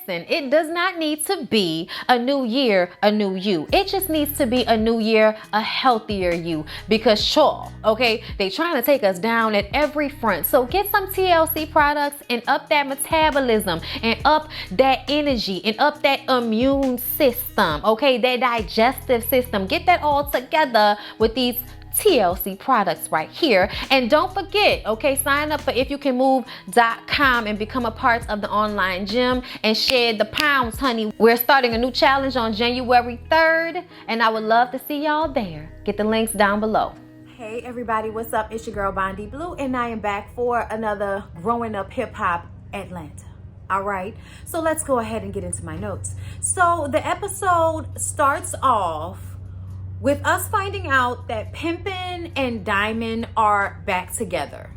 Listen, it does not need to be a new year, a new you. It just needs to be a new year, a healthier you. Because sure, okay, they trying to take us down at every front. So get some TLC products and up that metabolism and up that energy and up that immune system, okay, that digestive system. Get that all together with these TLC products right here. And don't forget, okay, sign up for ifyoucanmove.com and become a part of the online gym and shed the pounds, honey. We're starting a new challenge on January 3rd, and I would love to see y'all there. Get the links down below. Hey everybody, what's up? It's your girl Bondi Blue, and I am back for another Growing Up Hip Hop Atlanta. All right, so let's go ahead and get into my notes. So the episode starts off with us finding out that Pimping and Diamond are back together.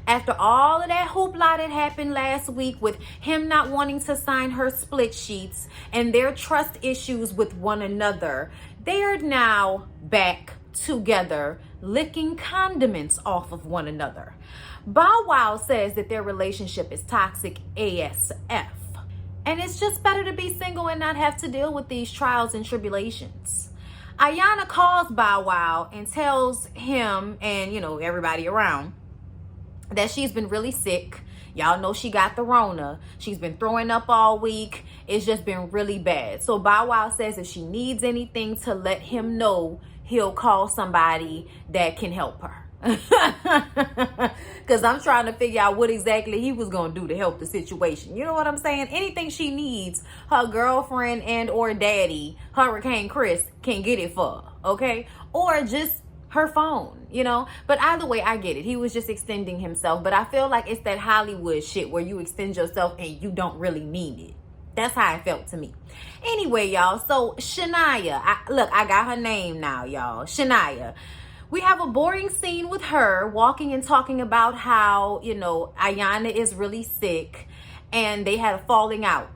After all of that hoopla that happened last week with him not wanting to sign her split sheets and their trust issues with one another, they are now back together, licking condiments off of one another. Bow Wow says that their relationship is toxic ASF. And it's just better to be single and not have to deal with these trials and tribulations. Yanna calls Bow Wow and tells him and, you know, everybody around that she's been really sick. Y'all know she got the Rona. She's been throwing up all week. It's just been really bad. So Bow Wow says if she needs anything to let him know, he'll call somebody that can help her. Because I'm trying to figure out what exactly he was going to do to help the situation. You know what I'm saying? Anything she needs, her girlfriend and or daddy, Hurricane Chris, can get it for her, okay? Or just her phone, you know? But either way, I get it. He was just extending himself. But I feel like it's that Hollywood shit where you extend yourself and you don't really mean it. That's how it felt to me. Anyway, y'all, so Shania, I got her name now, y'all. Shania. We have a boring scene with her walking and talking about how, you know, Yanna is really sick and they had a falling out.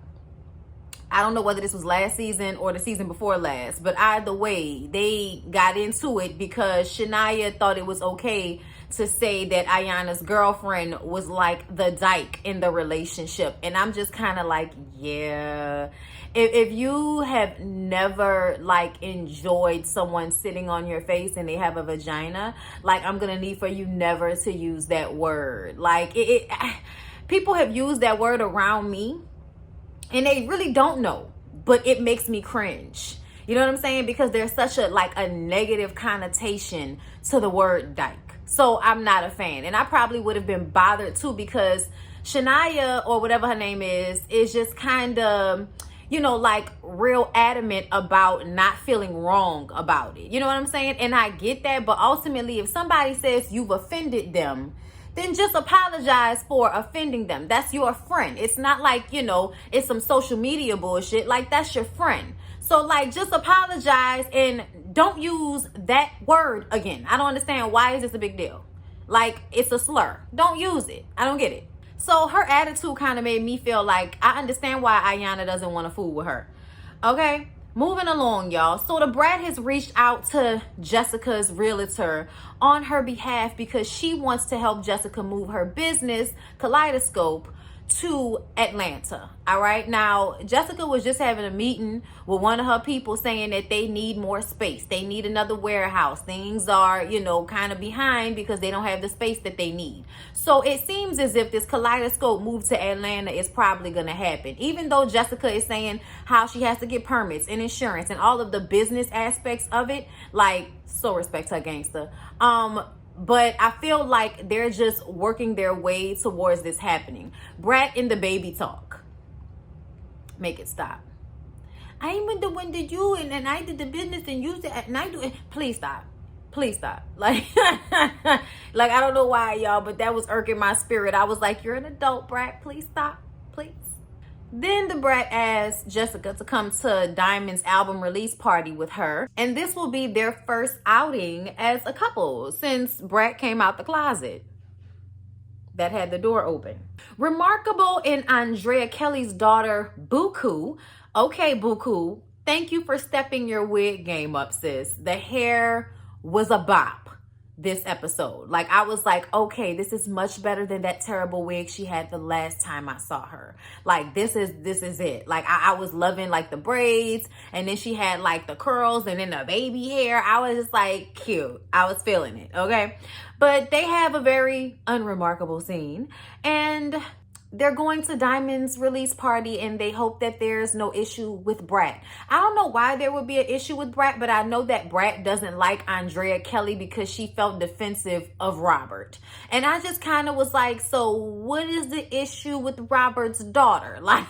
I don't know whether this was last season or the season before last, but either way, they got into it because Shania thought it was okay to say that Yanna's girlfriend was like the dyke in the relationship. And I'm just kind of like, yeah. If you have never like enjoyed someone sitting on your face and they have a vagina, like I'm gonna need for you never to use that word. Like people have used that word around me and they really don't know, but it makes me cringe. You know what I'm saying? Because there's such a negative connotation to the word dyke. So I'm not a fan. And I probably would have been bothered too because Shania, or whatever her name is just kind of, you know, like real adamant about not feeling wrong about it. You know what I'm saying? And I get that. But ultimately, if somebody says you've offended them, then just apologize for offending them. That's your friend. It's not like, you know, it's some social media bullshit. Like, that's your friend. So, like, just apologize and don't use that word again. I don't understand. Why is this a big deal? Like, it's a slur. Don't use it. I don't get it. So her attitude kind of made me feel like I understand why Yanna doesn't want to fool with her. Okay, moving along, y'all. So the brat has reached out to Jessica's realtor on her behalf because she wants to help Jessica move her business, Kaleidoscope, to Atlanta. All right, now Jessica was just having a meeting with one of her people saying that they need more space. They need another warehouse. Things are, you know, kind of behind because they don't have the space that they need. So it seems as if this Kaleidoscope move to Atlanta is probably going to happen, even though Jessica is saying how she has to get permits and insurance and all of the business aspects of it. Like, so respect her, gangster. But I feel like they're just working their way towards this happening. Brat in the baby talk. Make it stop. I ain't the one that you and I did the business and you said and I do it. Please stop. Please stop. Like, like I don't know why, y'all, but that was irking my spirit. I was like, you're an adult, Brat. Please stop. Please. Then the brat asked Jessica to come to Diamond's album release party with her. And this will be their first outing as a couple since Brat came out the closet that had the door open. Remarkable in Andrea Kelly's daughter, Buku. Okay, Buku, thank you for stepping your wig game up, sis. The hair was a bop. this episode. Like, I was like, okay, this is much better than that terrible wig she had the last time I saw her. Like, this is it. Like, I was loving like the braids, and then she had like the curls and then the baby hair. I was just like, cute. I was feeling it, okay? But they have a very unremarkable scene, and they're going to Diamond's release party, and they hope that there's no issue with Brat. I don't know why there would be an issue with Brat, but I know that Brat doesn't like Andrea Kelly because she felt defensive of Robert. And I just kind of was like, so what is the issue with Robert's daughter? Like,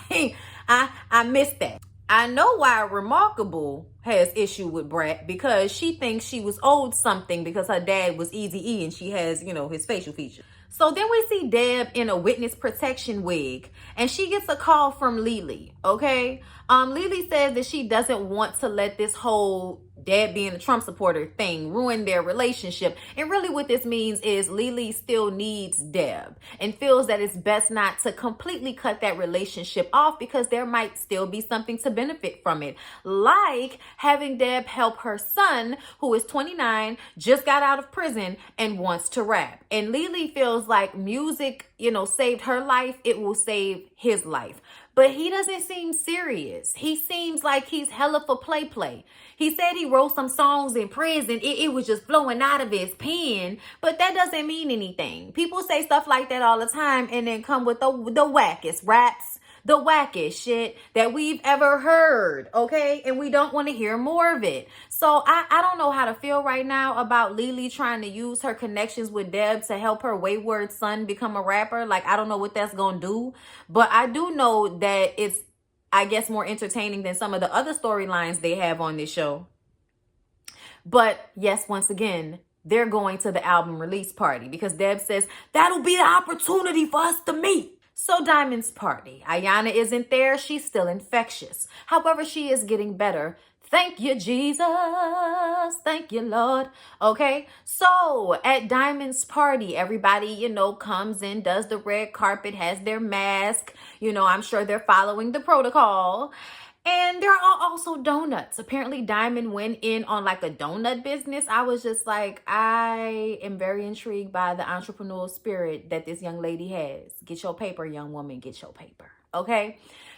I missed that. I know why Remarkable has issue with Brat, because she thinks she was owed something because her dad was Eazy-E and she has, you know, his facial features. So then we see Deb in a witness protection wig, and she gets a call from Lily, okay? Lily says that she doesn't want to let this whole Deb being a Trump supporter thing ruin their relationship. And really what this means is Lily still needs Deb and feels that it's best not to completely cut that relationship off, because there might still be something to benefit from it. Like having Deb help her son, who is 29, just got out of prison and wants to rap. And Lily feels like music, you know, saved her life. It will save his life. But he doesn't seem serious. He seems like he's hella for play. He said he wrote some songs in prison. It was just flowing out of his pen. But that doesn't mean anything. People say stuff like that all the time and then come with the wackest raps, the wackest shit that we've ever heard, okay? And we don't want to hear more of it. So I don't know how to feel right now about Lily trying to use her connections with Deb to help her wayward son become a rapper. Like, I don't know what that's going to do. But I do know that it's, I guess, more entertaining than some of the other storylines they have on this show. But yes, once again, they're going to the album release party because Deb says that'll be the opportunity for us to meet. So Diamond's party. Yanna isn't there. She's still infectious. However, she is getting better. Thank you, Jesus. Thank you, Lord. Okay, so at Diamond's party, everybody, you know, comes in, does the red carpet, has their mask. You know, I'm sure they're following the protocol. And there are also donuts. Apparently, Diamond went in on like a donut business. I was just like, I am very intrigued by the entrepreneurial spirit that this young lady has. Get your paper, young woman, get your paper. Okay.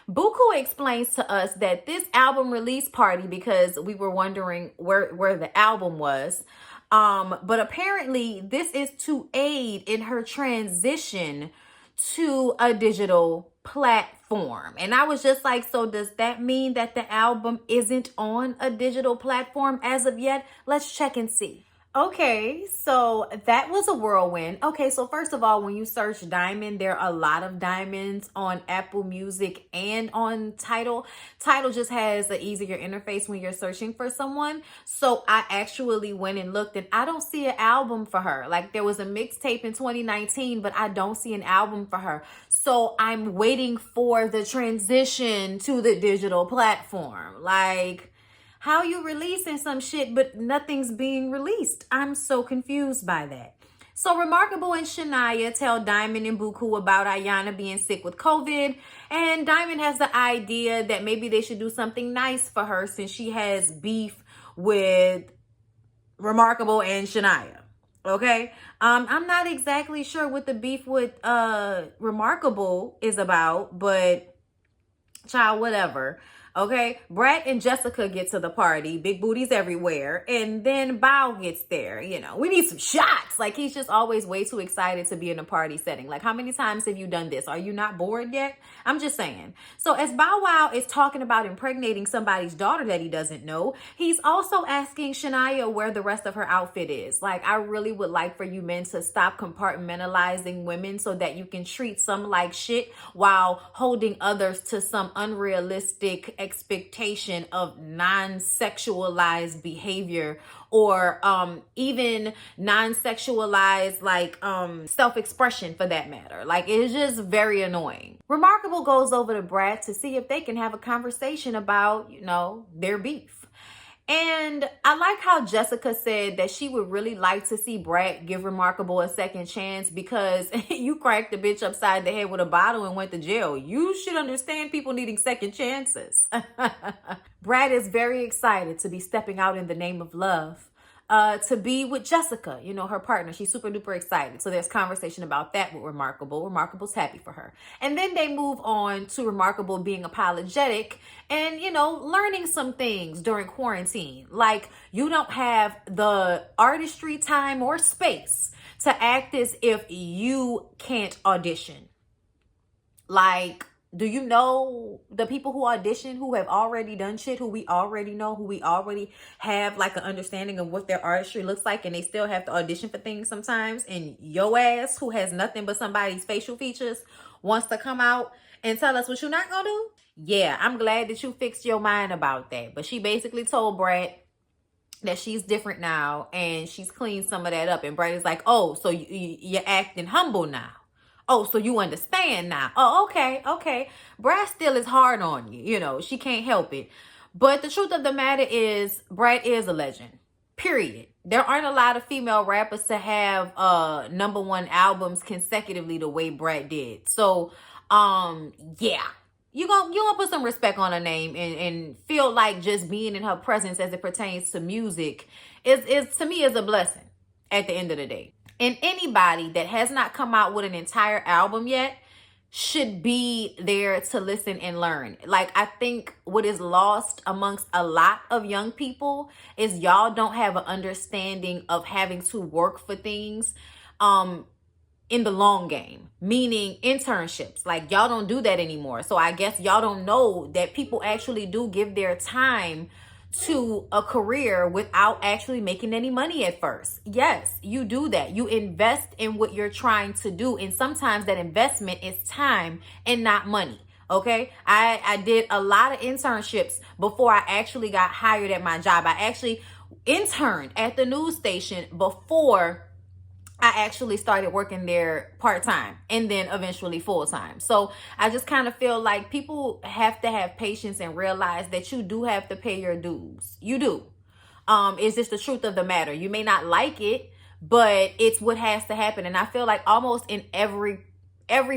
Buku explains to us that this album release party, because we were wondering where the album was, but apparently this is to aid in her transition to a digital platform. And I was just like, so does that mean that the album isn't on a digital platform as of yet? Let's check and see. Okay, so that was a whirlwind. Okay, so first of all, when you search Diamond, there are a lot of Diamonds on Apple Music and on Tidal. Tidal just has an easier interface when you're searching for someone. So I actually went and looked, and I don't see an album for her. Like, there was a mixtape in 2019, but I don't see an album for her. So I'm waiting for the transition to the digital platform. Like, how you releasing some shit but nothing's being released? I'm so confused by that. So Remarkable and Shania tell Diamond and Buku about Yanna being sick with COVID, and Diamond has the idea that maybe they should do something nice for her since she has beef with Remarkable and Shania. Okay, I'm not exactly sure what the beef with Remarkable is about, but child, whatever. Okay, Brat and Jessica get to the party, big booties everywhere, and then Bao gets there. You know, we need some shots. Like, he's just always way too excited to be in a party setting. Like, how many times have you done this? Are you not bored yet? I'm just saying. So as Bow Wow is talking about impregnating somebody's daughter that he doesn't know, he's also asking Shania where the rest of her outfit is. Like, I really would like for you men to stop compartmentalizing women so that you can treat some like shit while holding others to some unrealistic expectation of non-sexualized behavior, or even non-sexualized, like self-expression for that matter. Like, it's just very annoying. Remarkable goes over to Brad to see if they can have a conversation about, you know, their beef. And I like how Jessica said that she would really like to see Brad give Remarkable a second chance, because you cracked the bitch upside the head with a bottle and went to jail. You should understand people needing second chances. Brad is very excited to be stepping out in the name of love. to be with Jessica, you know, her partner. She's super duper excited. So there's conversation about that with Remarkable. Remarkable's happy for her. And then they move on to Remarkable being apologetic and, you know, learning some things during quarantine. Like, you don't have the artistry time or space to act as if you can't audition. Like, do you know the people who audition, who have already done shit, who we already know, who we already have like an understanding of what their artistry looks like, and they still have to audition for things sometimes, and your ass, who has nothing but somebody's facial features, wants to come out and tell us what you're not gonna do? Yeah, I'm glad that you fixed your mind about that. But she basically told Brat that she's different now, and she's cleaned some of that up. And Brat is like, oh, so you're acting humble now. Oh, so you understand now. Oh, okay. Brat still is hard on you. You know, she can't help it. But the truth of the matter is, Brat is a legend. Period. There aren't a lot of female rappers to have #1 albums consecutively the way Brat did. So, yeah. You gonna put some respect on her name and feel like just being in her presence as it pertains to music is to me is a blessing at the end of the day. And anybody that has not come out with an entire album yet should be there to listen and learn. Like, I think what is lost amongst a lot of young people is y'all don't have an understanding of having to work for things in the long game, meaning internships. Like, y'all don't do that anymore. So I guess y'all don't know that people actually do give their time to a career without actually making any money at first. Yes, you do that. You invest in what you're trying to do. And sometimes that investment is time and not money. Okay, I did a lot of internships before I actually got hired at my job. I actually interned at the news station before I actually started working there part-time and then eventually full-time. So I just kind of feel like people have to have patience and realize that you do have to pay your dues. You do. It's just the truth of the matter. You may not like it, but it's what has to happen. And I feel like almost in every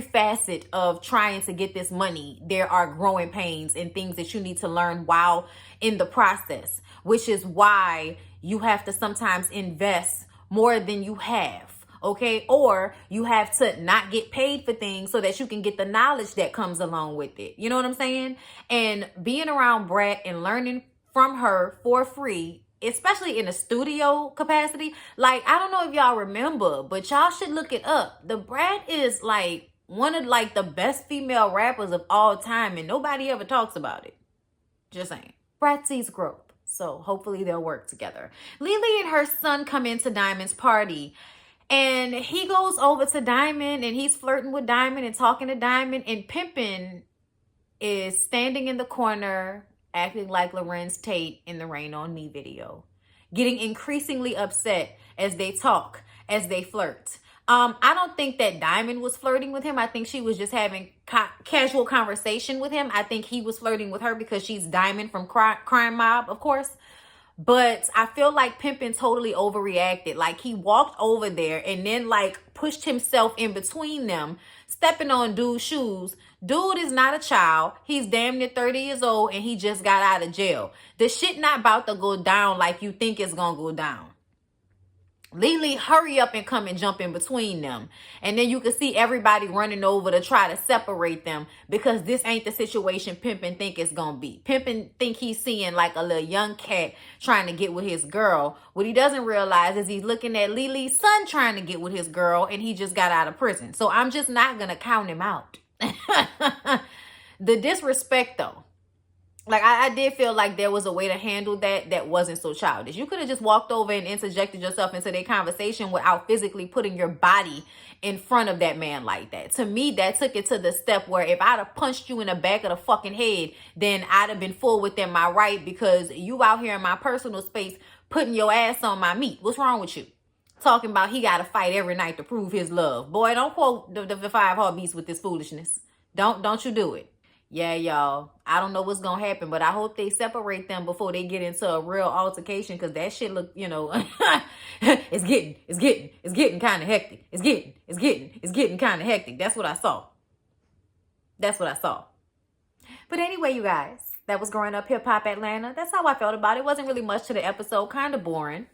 facet of trying to get this money, there are growing pains and things that you need to learn while in the process, which is why you have to sometimes invest more than you have. Okay, or you have to not get paid for things so that you can get the knowledge that comes along with it. You know what I'm saying? And being around Brat and learning from her for free, especially in a studio capacity. Like, I don't know if y'all remember, but y'all should look it up. The Brat is like one of like the best female rappers of all time, and nobody ever talks about it. Just saying. Brat sees growth, so hopefully they'll work together. Lily and her son come into Diamond's party, and he goes over to Diamond and he's flirting with Diamond and talking to Diamond, and Pimpin is standing in the corner acting like Lorenz Tate in the Rain on Me video, getting increasingly upset as they talk, as they flirt. I don't think that Diamond was flirting with him. I think she was just having casual conversation with him. I think he was flirting with her because she's Diamond from Crime Mob, of course. But I feel like Pimpin totally overreacted. Like, he walked over there and then like pushed himself in between them, stepping on dude's shoes. Dude is not a child. He's damn near 30 years old and he just got out of jail. The shit not about to go down like you think it's gonna go down. Lily, hurry up and come and jump in between them. And then you can see everybody running over to try to separate them, because this ain't the situation Pimpin think it's gonna be. Pimpin think he's seeing like a little young cat trying to get with his girl. What he doesn't realize is he's looking at Lily's son trying to get with his girl, and he just got out of prison. So I'm just not gonna count him out. The disrespect though. Like, I did feel like there was a way to handle that wasn't so childish. You could have just walked over and interjected yourself into their conversation without physically putting your body in front of that man like that. To me, that took it to the step where if I'd have punched you in the back of the fucking head, then I'd have been full within my right, because you out here in my personal space putting your ass on my meat. What's wrong with you? Talking about he got to fight every night to prove his love. Boy, don't quote the 5 heartbeats with this foolishness. Don't you do it. Yeah, y'all, I don't know what's going to happen, but I hope they separate them before they get into a real altercation, because that shit look, you know, it's getting kind of hectic. It's getting kind of hectic. That's what I saw. But anyway, you guys, that was Growing Up Hip Hop Atlanta. That's how I felt about it. It wasn't really much to the episode. Kind of boring.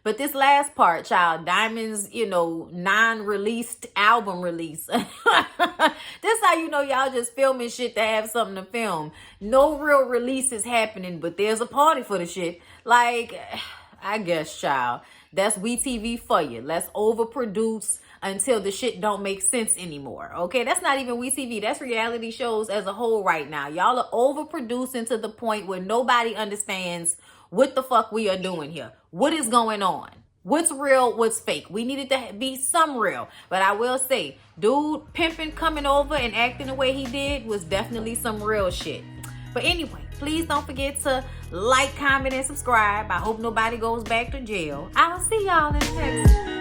But this last part, child, Diamond's, you know, non-released album release. This how you know y'all just filming shit to have something to film. No real release is happening, but there's a party for the shit. Like, I guess, child, that's WeTV for you. Let's overproduce until the shit don't make sense anymore. Okay, that's not even WeTV. That's reality shows as a whole right now. Y'all are overproducing to the point where nobody understands what the fuck we are doing here. What is going on? What's real? What's fake? We needed to be some real. But I will say, dude pimping coming over and acting the way he did was definitely some real shit. But anyway, please don't forget to like, comment, and subscribe. I hope nobody goes back to jail. I'll see y'all in the next